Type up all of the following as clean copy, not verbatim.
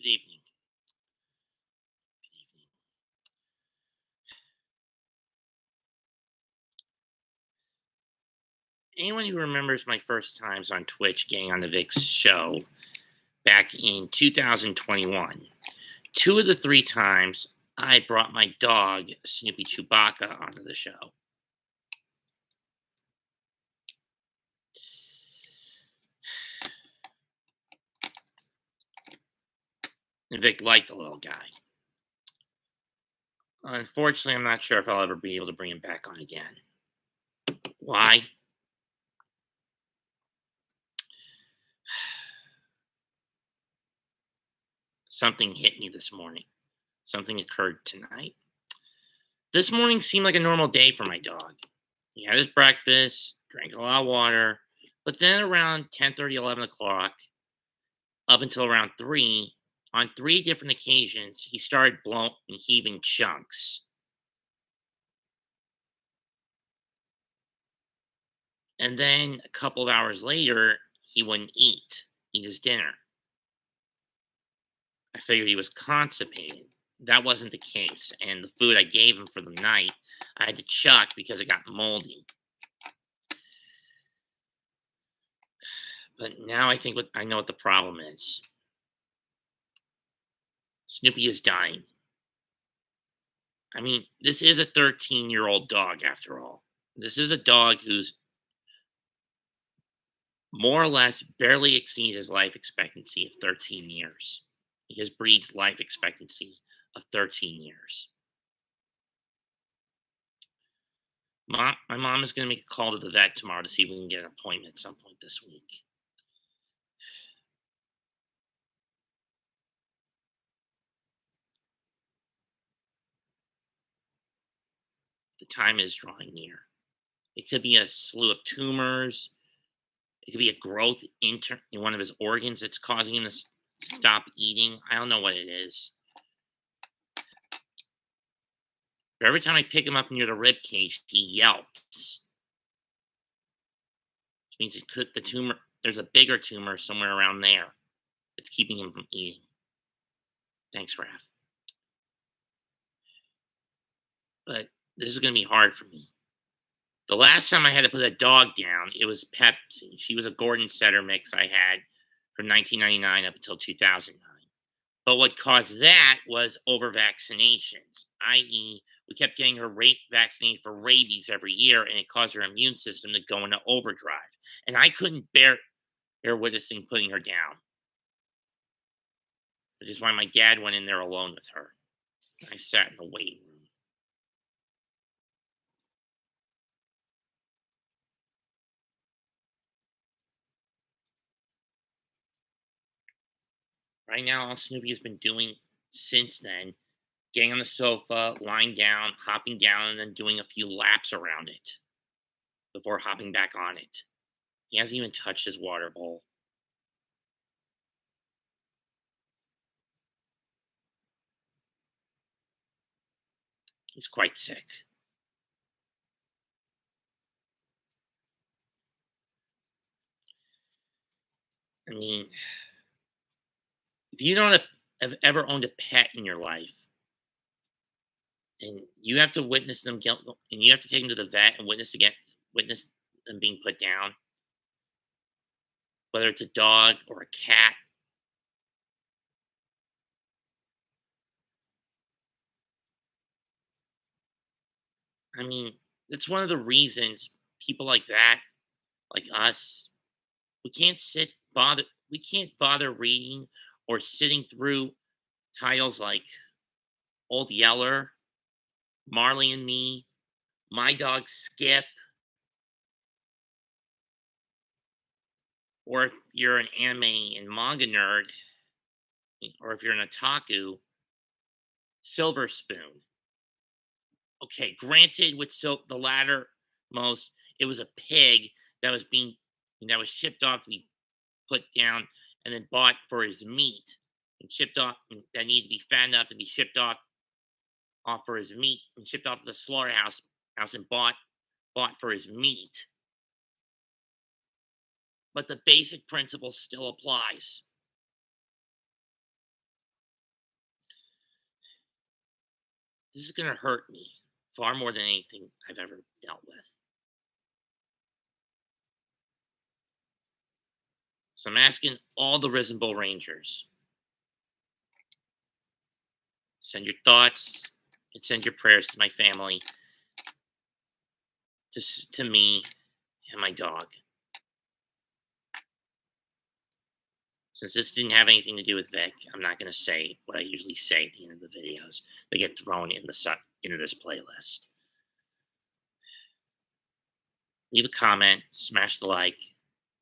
Good evening. Good evening. Anyone who remembers my first times on Twitch getting on the Vic's show back in 2021, two of the three times I brought my dog, Snoopy Chewbacca, onto the show. And Vic liked the little guy. Unfortunately, I'm not sure if I'll ever be able to bring him back on again. Why? Something hit me this morning. Something occurred tonight. This morning seemed like a normal day for my dog. He had his breakfast, drank a lot of water, but then around 10:30, 11 o'clock, up until around 3, on 3 different occasions, he started blowing and heaving chunks. And then a couple of hours later, he wouldn't eat his dinner. I figured he was constipated. That wasn't the case. And the food I gave him for the night, I had to chuck because it got moldy. But now I know what the problem is. Snoopy is dying. I mean, this is a 13-year-old dog after all. This is a dog who's more or less barely exceeded his life expectancy of 13 years. His breed's life expectancy of 13 years. My mom is going to make a call to the vet tomorrow to see if we can get an appointment at some point this week. The time is drawing near. It could be a slew of tumors. It could be a growth in one of his organs that's causing him to stop eating. I don't know what it is. But every time I pick him up near the rib cage, he yelps. Which means there's a bigger tumor somewhere around there that's keeping him from eating. Thanks, Raph. But this is going to be hard for me. The last time I had to put a dog down, it was Pepsi. She was a Gordon Setter mix I had from 1999 up until 2009. But what caused that was over vaccinations, i.e., we kept getting her vaccinated for rabies every year, and it caused her immune system to go into overdrive. And I couldn't bear witnessing putting her down. Which is why my dad went in there alone with her. I sat in the waiting room. Right now, all Snoopy has been doing since then, getting on the sofa, lying down, hopping down, and then doing a few laps around it before hopping back on it. He hasn't even touched his water bowl. He's quite sick. I mean, if you don't have ever owned a pet in your life, and you have to witness them and you have to take them to the vet and witness them being put down, whether it's a dog or a cat. I mean, it's one of the reasons people like that, like us, we can't bother reading or sitting through titles like Old Yeller, Marley and Me, My Dog Skip, or if you're an anime and manga nerd, or if you're an otaku, Silver Spoon. Okay, granted, with the latter most, it was a pig that was shipped off to be put down and then bought for his meat and shipped off, and that needed to be fat enough to be shipped off for his meat and shipped off to the slaughterhouse and bought for his meat. But the basic principle still applies. This is going to hurt me far more than anything I've ever dealt with. So I'm asking all the Risembool Rangers, send your thoughts and send your prayers to my family, to me and my dog. Since this didn't have anything to do with Vic, I'm not going to say what I usually say at the end of the videos. They get thrown in into this playlist. Leave a comment, smash the like,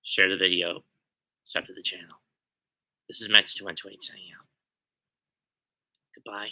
share the video, sub to the channel. This is Mets 2128 signing out. Goodbye.